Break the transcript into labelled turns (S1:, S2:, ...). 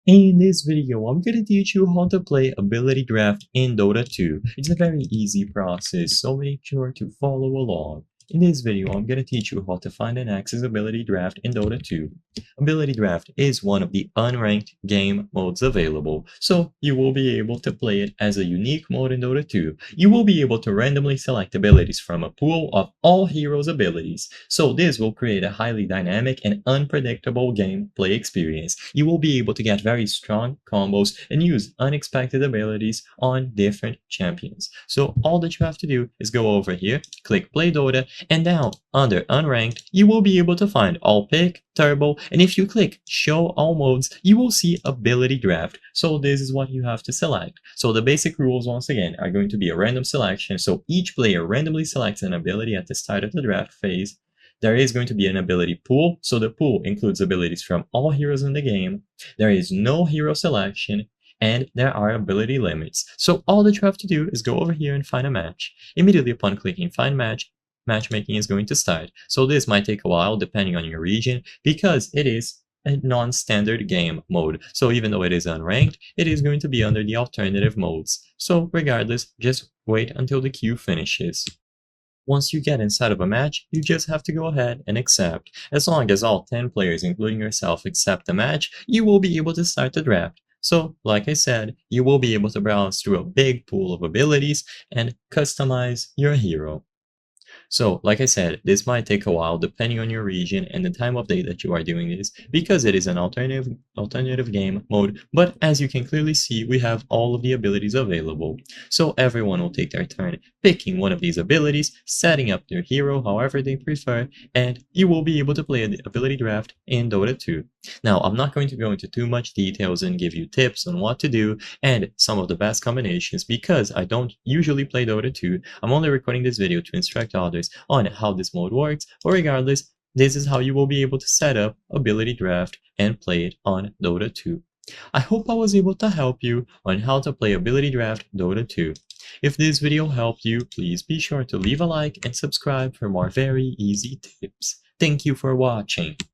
S1: In this video, I'm going to teach you how to play Ability Draft in Dota 2. It's a very easy process, so make sure to follow along. In this video, I'm going to teach you how to find and access Ability Draft in Dota 2. Ability Draft is one of the unranked game modes available, so you will be able to play it as a unique mode in Dota 2. You will be able to randomly select abilities from a pool of all heroes' abilities, so this will create a highly dynamic and unpredictable gameplay experience. You will be able to get very strong combos and use unexpected abilities on different champions. So all that you have to do is go over here, click Play Dota, and down under Unranked, you will be able to find All Pick, Turbo, and if you click Show All Modes, you will see Ability Draft. So this is what you have to select. So the basic rules, once again, are going to be a random selection. So each player randomly selects an ability at the start of the draft phase. There is going to be an ability pool, so the pool includes abilities from all heroes in the game. There is no hero selection, and there are ability limits. So all that you have to do is go over here and find a match. Immediately upon clicking Find Match, matchmaking is going to start. So this might take a while depending on your region because it is a non-standard game mode. So even though it is unranked, it is going to be under the alternative modes. So regardless, just wait until the queue finishes. Once you get inside of a match, you just have to go ahead and accept. As long as all 10 players, including yourself, accept the match, you will be able to start the draft. So, like I said, you will be able to browse through a big pool of abilities and customize your hero. So, like I said, this might take a while depending on your region and the time of day that you are doing this because it is an alternative game mode, but as you can clearly see, we have all of the abilities available. So everyone will take their turn picking one of these abilities, setting up their hero however they prefer, and you will be able to play the ability draft in Dota 2. Now, I'm not going to go into too much details and give you tips on what to do and some of the best combinations because I don't usually play Dota 2. I'm only recording this video to instruct others on how this mode works, but regardless, this is how you will be able to set up Ability Draft and play it on Dota 2. I hope I was able to help you on how to play Ability Draft Dota 2. If this video helped you, please be sure to leave a like and subscribe for more very easy tips. Thank you for watching.